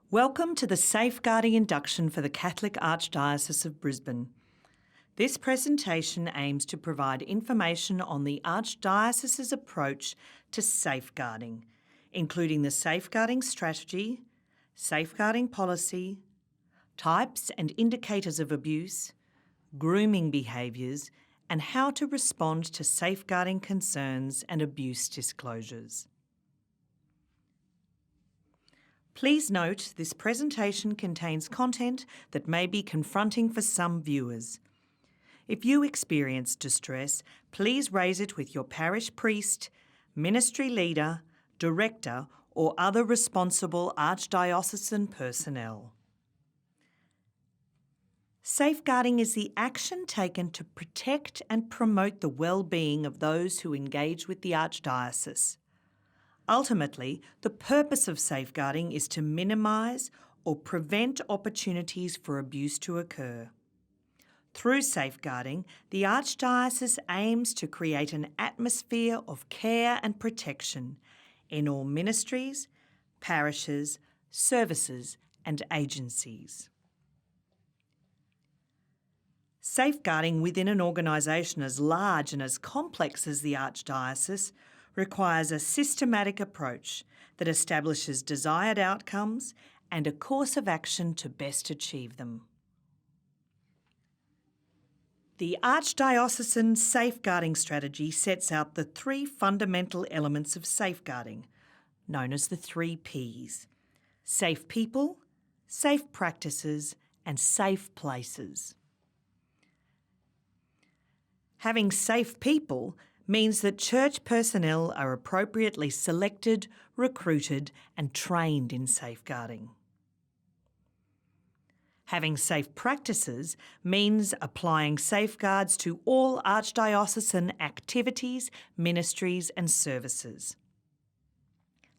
Welcome to the Safeguarding Induction for the Catholic Archdiocese of Brisbane. This presentation aims to provide information on the Archdiocese's approach to safeguarding, including the safeguarding strategy, safeguarding policy, types and indicators of abuse, grooming behaviours, and how to respond to safeguarding concerns and abuse disclosures. Please note this presentation contains content that may be confronting for some viewers. If you experience distress, please raise it with your parish priest, ministry leader, director, or other responsible Archdiocesan personnel. Safeguarding is the action taken to protect and promote the well-being of those who engage with the Archdiocese. Ultimately, the purpose of safeguarding is to minimise or prevent opportunities for abuse to occur. Through safeguarding, the Archdiocese aims to create an atmosphere of care and protection in all ministries, parishes, services and agencies. Safeguarding within an organisation as large and as complex as the Archdiocese requires a systematic approach that establishes desired outcomes and a course of action to best achieve them. The Archdiocesan Safeguarding Strategy sets out the three fundamental elements of safeguarding, known as the 3 Ps: safe people, safe practices, and safe places. Having safe people means that church personnel are appropriately selected, recruited and trained in safeguarding. Having safe practices means applying safeguards to all Archdiocesan activities, ministries and services.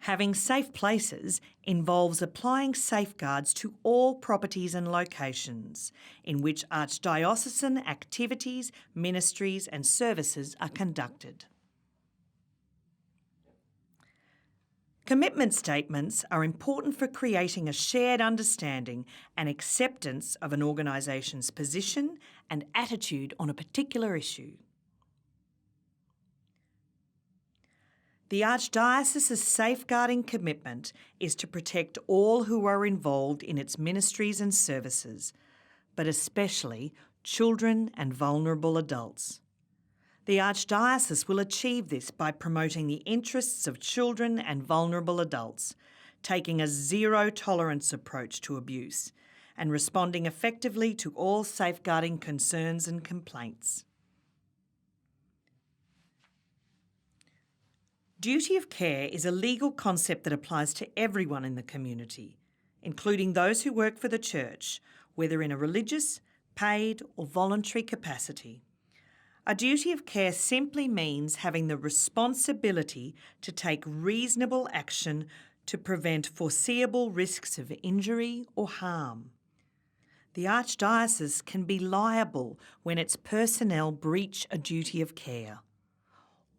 Having safe places involves applying safeguards to all properties and locations in which Archdiocesan activities, ministries and services are conducted. Commitment statements are important for creating a shared understanding and acceptance of an organisation's position and attitude on a particular issue. The Archdiocese's safeguarding commitment is to protect all who are involved in its ministries and services, but especially children and vulnerable adults. The Archdiocese will achieve this by promoting the interests of children and vulnerable adults, taking a zero-tolerance approach to abuse, and responding effectively to all safeguarding concerns and complaints. Duty of care is a legal concept that applies to everyone in the community, including those who work for the Church, whether in a religious, paid or voluntary capacity. A duty of care simply means having the responsibility to take reasonable action to prevent foreseeable risks of injury or harm. The Archdiocese can be liable when its personnel breach a duty of care.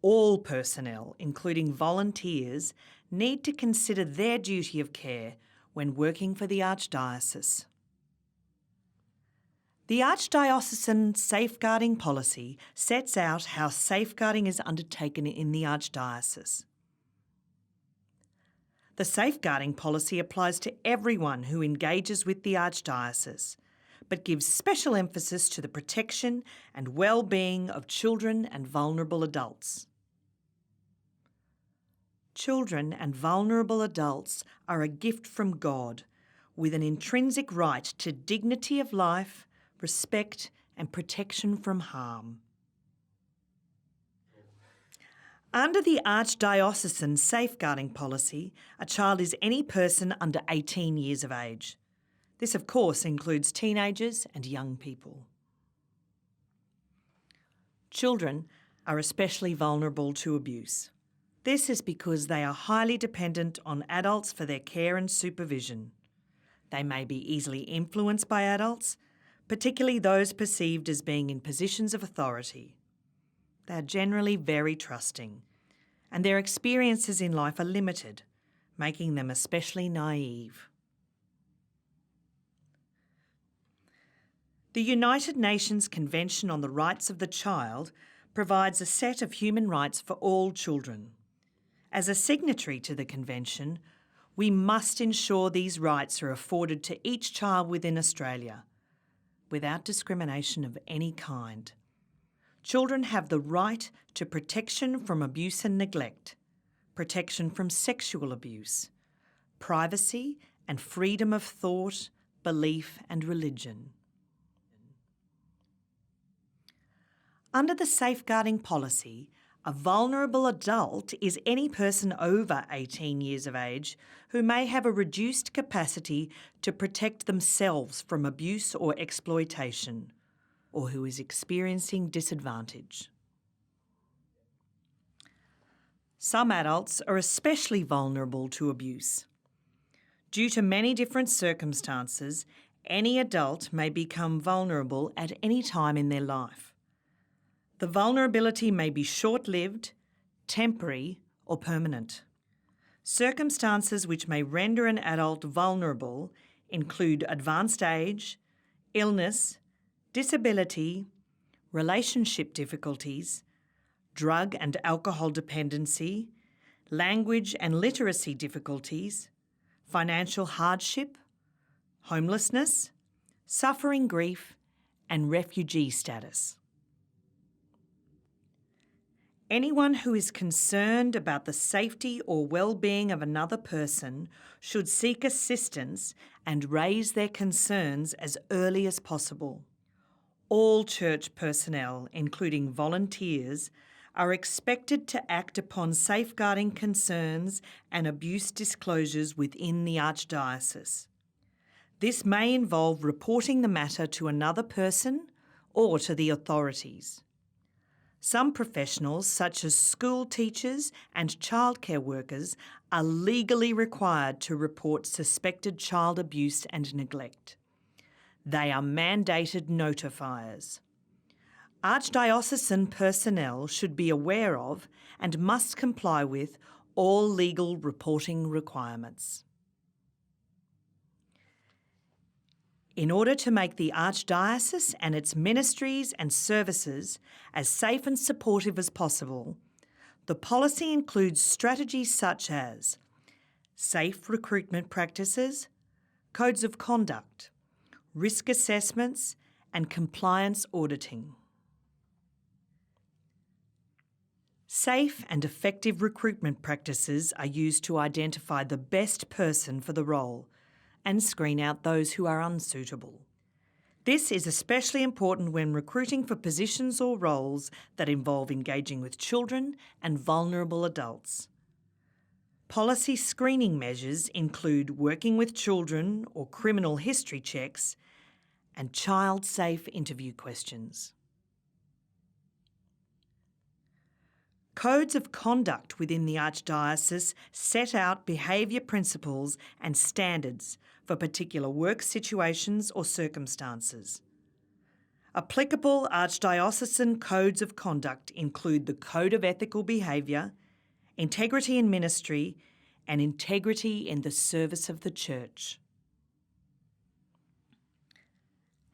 All personnel, including volunteers, need to consider their duty of care when working for the Archdiocese. The Archdiocesan Safeguarding Policy sets out how safeguarding is undertaken in the Archdiocese. The safeguarding policy applies to everyone who engages with the Archdiocese, but gives special emphasis to the protection and well-being of children and vulnerable adults. Children and vulnerable adults are a gift from God, with an intrinsic right to dignity of life, respect and protection from harm. Under the Archdiocesan Safeguarding Policy, a child is any person under 18 years of age. This, of course, includes teenagers and young people. Children are especially vulnerable to abuse. This is because they are highly dependent on adults for their care and supervision. They may be easily influenced by adults, particularly those perceived as being in positions of authority. They are generally very trusting, and their experiences in life are limited, making them especially naive. The United Nations Convention on the Rights of the Child provides a set of human rights for all children. As a signatory to the Convention, we must ensure these rights are afforded to each child within Australia, without discrimination of any kind. Children have the right to protection from abuse and neglect, protection from sexual abuse, privacy and freedom of thought, belief and religion. Under the safeguarding policy, a vulnerable adult is any person over 18 years of age who may have a reduced capacity to protect themselves from abuse or exploitation, or who is experiencing disadvantage. Some adults are especially vulnerable to abuse. Due to many different circumstances, any adult may become vulnerable at any time in their life. The vulnerability may be short-lived, temporary, or permanent. Circumstances which may render an adult vulnerable include advanced age, illness, disability, relationship difficulties, drug and alcohol dependency, language and literacy difficulties, financial hardship, homelessness, suffering grief, and refugee status. Anyone who is concerned about the safety or well-being of another person should seek assistance and raise their concerns as early as possible. All church personnel, including volunteers, are expected to act upon safeguarding concerns and abuse disclosures within the Archdiocese. This may involve reporting the matter to another person or to the authorities. Some professionals, such as school teachers and childcare workers, are legally required to report suspected child abuse and neglect. They are mandated notifiers. Archdiocesan personnel should be aware of and must comply with all legal reporting requirements. In order to make the Archdiocese and its ministries and services as safe and supportive as possible, the policy includes strategies such as safe recruitment practices, codes of conduct, risk assessments, and compliance auditing. Safe and effective recruitment practices are used to identify the best person for the role and screen out those who are unsuitable. This is especially important when recruiting for positions or roles that involve engaging with children and vulnerable adults. Policy screening measures include working with children or criminal history checks and child-safe interview questions. Codes of conduct within the Archdiocese set out behaviour principles and standards for particular work situations or circumstances. Applicable Archdiocesan codes of conduct include the Code of Ethical Behaviour, Integrity in Ministry, and Integrity in the Service of the Church.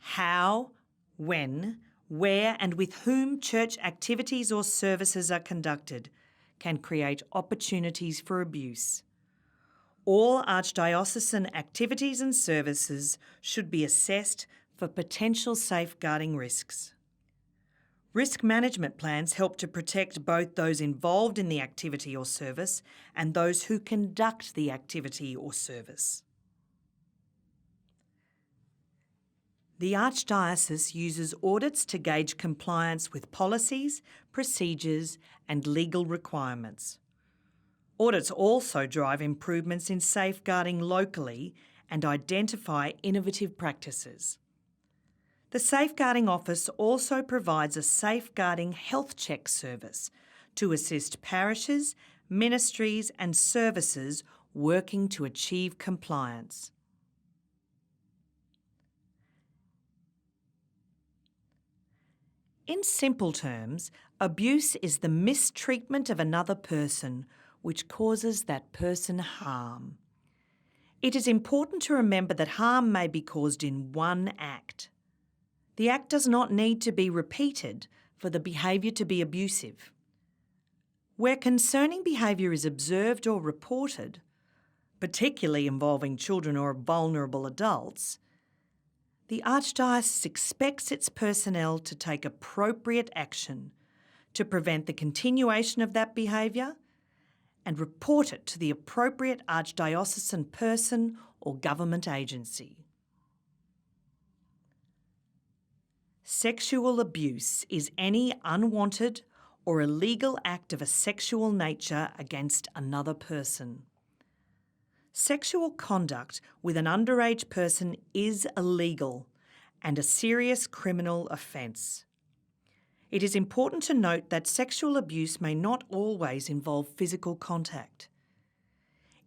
How, when, where and with whom church activities or services are conducted can create opportunities for abuse. All Archdiocesan activities and services should be assessed for potential safeguarding risks. Risk management plans help to protect both those involved in the activity or service and those who conduct the activity or service. The Archdiocese uses audits to gauge compliance with policies, procedures, and legal requirements. Audits also drive improvements in safeguarding locally and identify innovative practices. The Safeguarding Office also provides a safeguarding health check service to assist parishes, ministries, and services working to achieve compliance. In simple terms, abuse is the mistreatment of another person which causes that person harm. It is important to remember that harm may be caused in one act. The act does not need to be repeated for the behaviour to be abusive. Where concerning behaviour is observed or reported, particularly involving children or vulnerable adults, the Archdiocese expects its personnel to take appropriate action to prevent the continuation of that behaviour and report it to the appropriate Archdiocesan person or government agency. Sexual abuse is any unwanted or illegal act of a sexual nature against another person. Sexual conduct with an underage person is illegal and a serious criminal offence. It is important to note that sexual abuse may not always involve physical contact.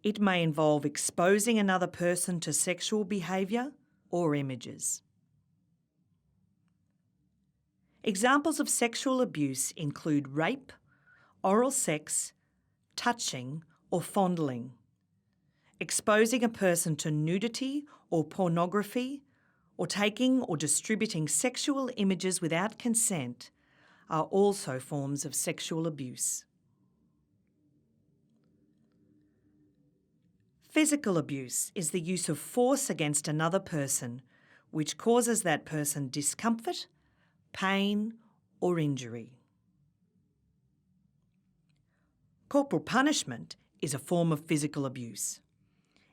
It may involve exposing another person to sexual behaviour or images. Examples of sexual abuse include rape, oral sex, touching or fondling. Exposing a person to nudity or pornography, or taking or distributing sexual images without consent are also forms of sexual abuse. Physical abuse is the use of force against another person which causes that person discomfort, pain or injury. Corporal punishment is a form of physical abuse.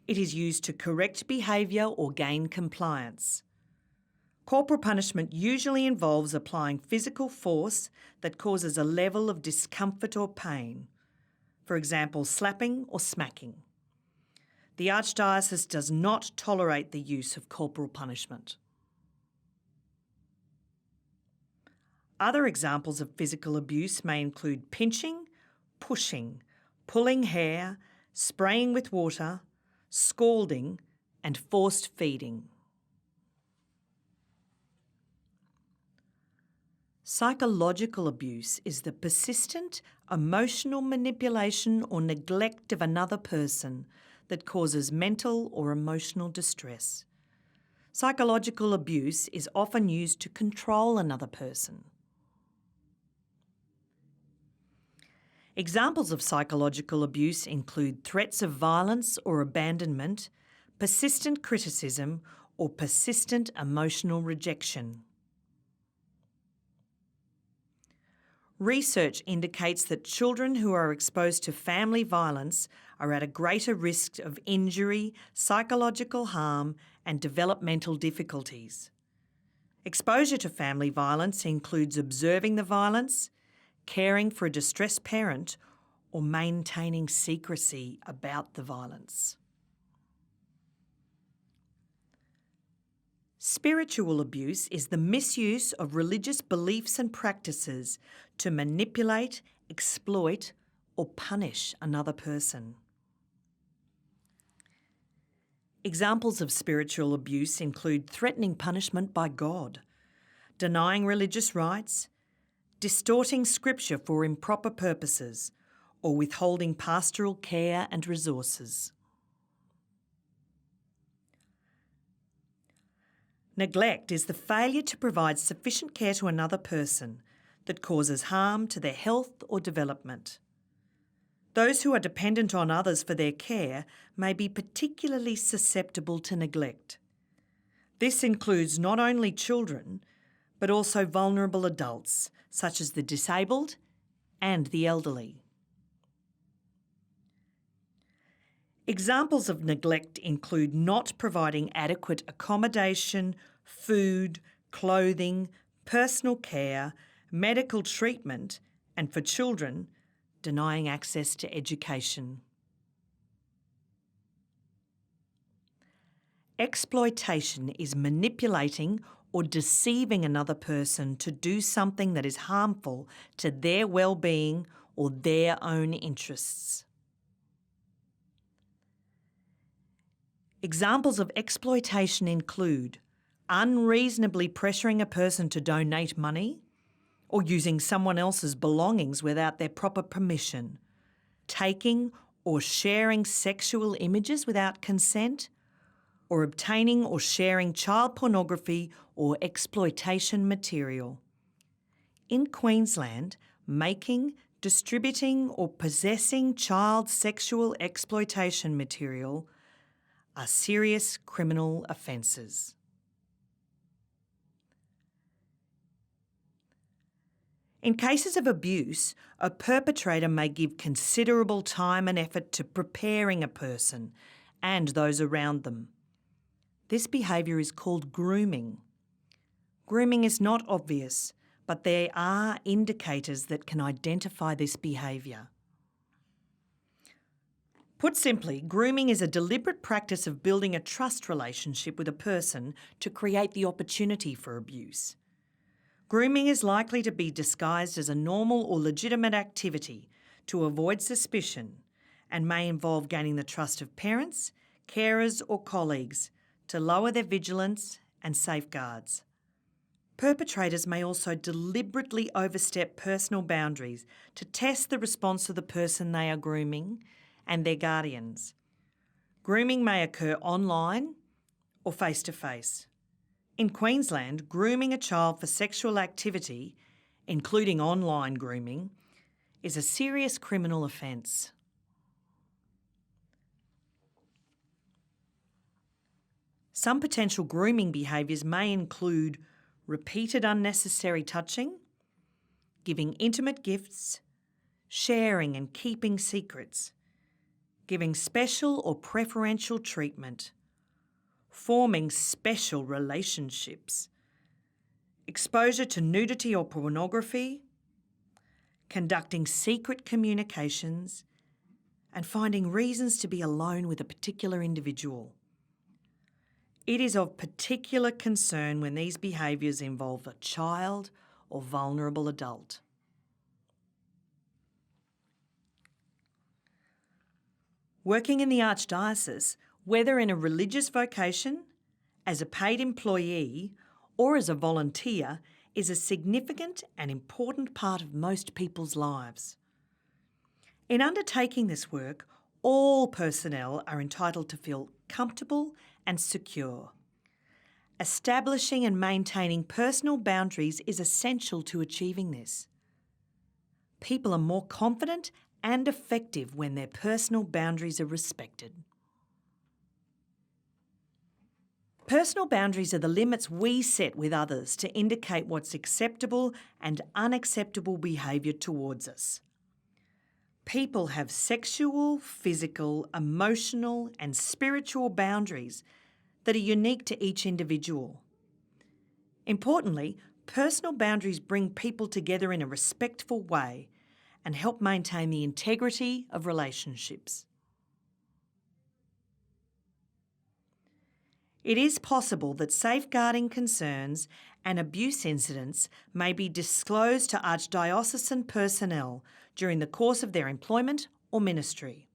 It is used to correct behaviour or gain compliance. Corporal punishment usually involves applying physical force that causes a level of discomfort or pain, for example, slapping or smacking. The Archdiocese does not tolerate the use of corporal punishment. Other examples of physical abuse may include pinching, pushing, pulling hair, spraying with water, scalding, and forced feeding. Psychological abuse is the persistent emotional manipulation or neglect of another person that causes mental or emotional distress. Psychological abuse is often used to control another person. Examples of psychological abuse include threats of violence or abandonment, persistent criticism, or persistent emotional rejection. Research indicates that children who are exposed to family violence are at a greater risk of injury, psychological harm, and developmental difficulties. Exposure to family violence includes observing the violence, caring for a distressed parent, or maintaining secrecy about the violence. Spiritual abuse is the misuse of religious beliefs and practices to manipulate, exploit, or punish another person. Examples of spiritual abuse include threatening punishment by God, denying religious rights, distorting scripture for improper purposes, or withholding pastoral care and resources. Neglect is the failure to provide sufficient care to another person that causes harm to their health or development. Those who are dependent on others for their care may be particularly susceptible to neglect. This includes not only children, but also vulnerable adults, such as the disabled and the elderly. Examples of neglect include not providing adequate accommodation, food, clothing, personal care, medical treatment, and for children, denying access to education. Exploitation is manipulating or deceiving another person to do something that is harmful to their well-being or their own interests. Examples of exploitation include unreasonably pressuring a person to donate money, or using someone else's belongings without their proper permission, taking or sharing sexual images without consent, or obtaining or sharing child pornography or exploitation material. In Queensland, making, distributing or possessing child sexual exploitation material are serious criminal offences. In cases of abuse, a perpetrator may give considerable time and effort to preparing a person and those around them. This behaviour is called grooming. Grooming is not obvious, but there are indicators that can identify this behaviour. Put simply, grooming is a deliberate practice of building a trust relationship with a person to create the opportunity for abuse. Grooming is likely to be disguised as a normal or legitimate activity to avoid suspicion and may involve gaining the trust of parents, carers or colleagues to lower their vigilance and safeguards. Perpetrators may also deliberately overstep personal boundaries to test the response of the person they are grooming and their guardians. Grooming may occur online or face-to-face. In Queensland, grooming a child for sexual activity, including online grooming, is a serious criminal offence. Some potential grooming behaviours may include repeated unnecessary touching, giving intimate gifts, sharing and keeping secrets, giving special or preferential treatment, forming special relationships, exposure to nudity or pornography, conducting secret communications, and finding reasons to be alone with a particular individual. It is of particular concern when these behaviours involve a child or vulnerable adult. Working in the Archdiocese, whether in a religious vocation, as a paid employee, or as a volunteer, is a significant and important part of most people's lives. In undertaking this work, all personnel are entitled to feel comfortable and secure. Establishing and maintaining personal boundaries is essential to achieving this. People are more confident and effective when their personal boundaries are respected. Personal boundaries are the limits we set with others to indicate what's acceptable and unacceptable behaviour towards us. People have sexual, physical, emotional and spiritual boundaries that are unique to each individual. Importantly, personal boundaries bring people together in a respectful way and help maintain the integrity of relationships. It is possible that safeguarding concerns and abuse incidents may be disclosed to Archdiocesan personnel during the course of their employment or ministry.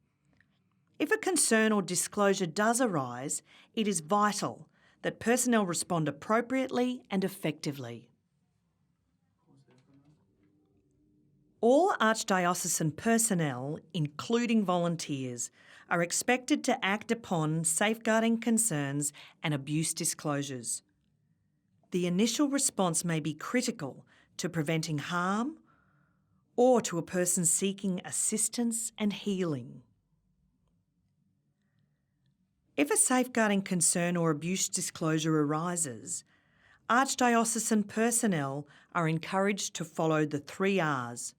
If a concern or disclosure does arise, it is vital that personnel respond appropriately and effectively. All Archdiocesan personnel, including volunteers, are expected to act upon safeguarding concerns and abuse disclosures. The initial response may be critical to preventing harm or to a person seeking assistance and healing. If a safeguarding concern or abuse disclosure arises, Archdiocesan personnel are encouraged to follow the 3 R's: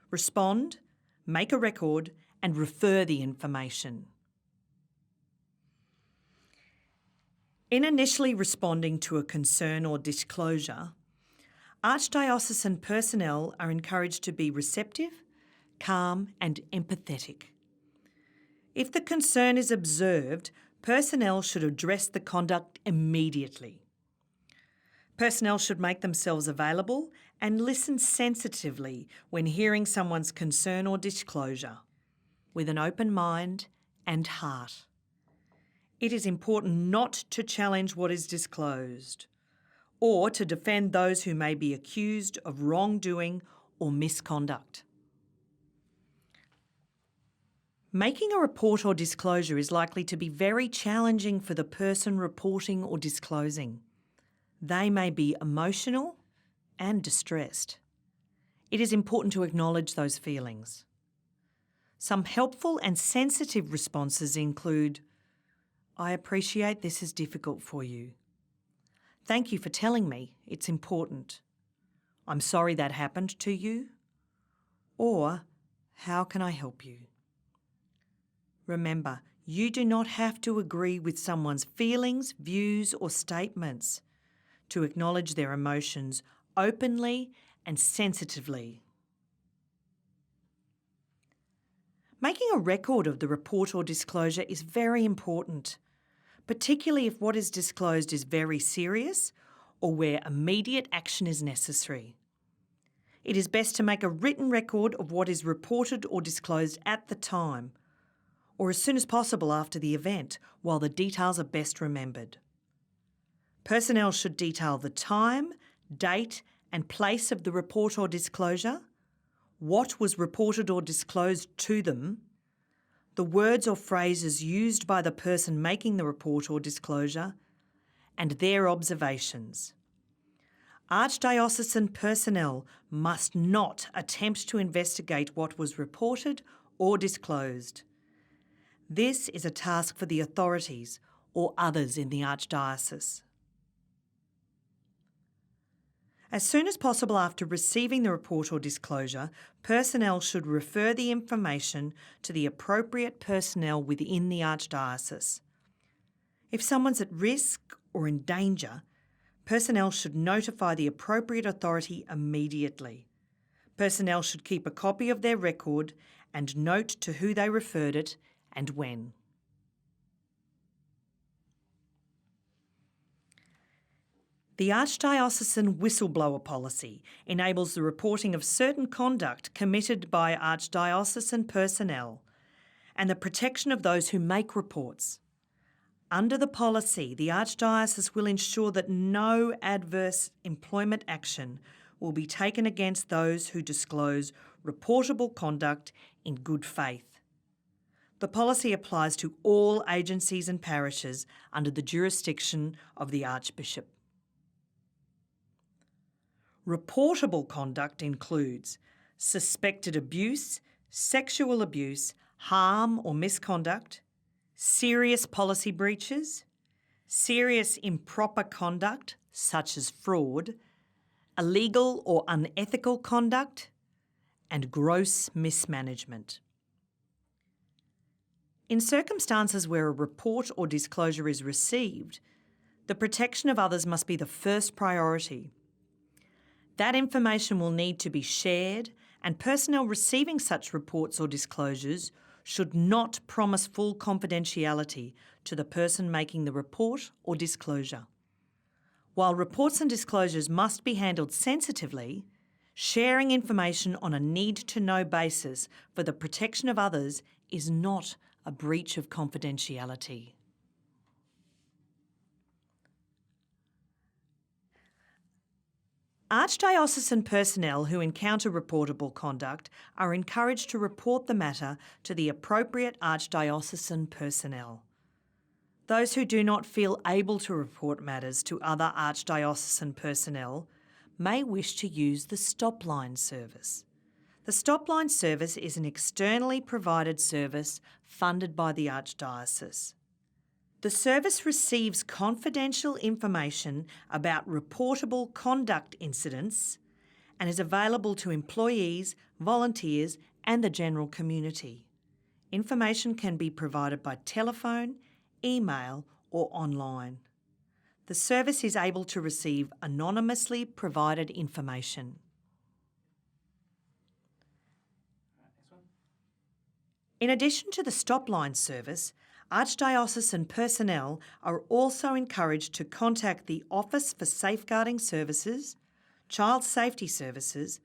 respond, make a record, and refer the information. In initially responding to a concern or disclosure, Archdiocesan personnel are encouraged to be receptive, calm, and empathetic. If the concern is observed, personnel should address the conduct immediately. Personnel should make themselves available and listen sensitively when hearing someone's concern or disclosure, with an open mind and heart. It is important not to challenge what is disclosed or to defend those who may be accused of wrongdoing or misconduct. Making a report or disclosure is likely to be very challenging for the person reporting or disclosing. They may be emotional and distressed. It is important to acknowledge those feelings. Some helpful and sensitive responses include, "I appreciate this is difficult for you. Thank you for telling me, it's important. I'm sorry that happened to you." Or, "How can I help you?" Remember, you do not have to agree with someone's feelings, views, or statements to acknowledge their emotions openly and sensitively. Making a record of the report or disclosure is very important, particularly if what is disclosed is very serious or where immediate action is necessary. It is best to make a written record of what is reported or disclosed at the time, or as soon as possible after the event, while the details are best remembered. Personnel should detail the time, date, and place of the report or disclosure, what was reported or disclosed to them, the words or phrases used by the person making the report or disclosure, and their observations. Archdiocesan personnel must not attempt to investigate what was reported or disclosed. This is a task for the authorities or others in the Archdiocese. As soon as possible after receiving the report or disclosure, personnel should refer the information to the appropriate personnel within the Archdiocese. If someone's at risk or in danger, personnel should notify the appropriate authority immediately. Personnel should keep a copy of their record and note to who they referred it and when. The Archdiocesan whistleblower policy enables the reporting of certain conduct committed by Archdiocesan personnel and the protection of those who make reports. Under the policy, the Archdiocese will ensure that no adverse employment action will be taken against those who disclose reportable conduct in good faith. The policy applies to all agencies and parishes under the jurisdiction of the Archbishop. Reportable conduct includes suspected abuse, sexual abuse, harm or misconduct, serious policy breaches, serious improper conduct such as fraud, illegal or unethical conduct, and gross mismanagement. In circumstances where a report or disclosure is received, the protection of others must be the first priority. That information will need to be shared, and personnel receiving such reports or disclosures should not promise full confidentiality to the person making the report or disclosure. While reports and disclosures must be handled sensitively, sharing information on a need-to-know basis for the protection of others is not a breach of confidentiality. Archdiocesan personnel who encounter reportable conduct are encouraged to report the matter to the appropriate Archdiocesan personnel. Those who do not feel able to report matters to other Archdiocesan personnel may wish to use the Stop-Line service. The Stop-Line service is an externally provided service funded by the Archdiocese. The service receives confidential information about reportable conduct incidents and is available to employees, volunteers, and the general community. Information can be provided by telephone, email, or online. The service is able to receive anonymously provided information. In addition to the Stop-Line service, Archdiocesan personnel are also encouraged to contact the Office for Safeguarding Services, Child Safety Services,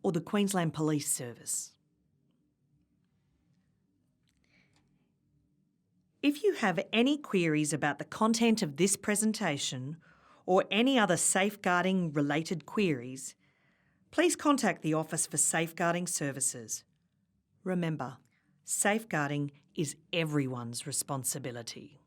or the Queensland Police Service. If you have any queries about the content of this presentation or any other safeguarding-related queries, please contact the Office for Safeguarding Services. Remember, Safeguarding is everyone's responsibility.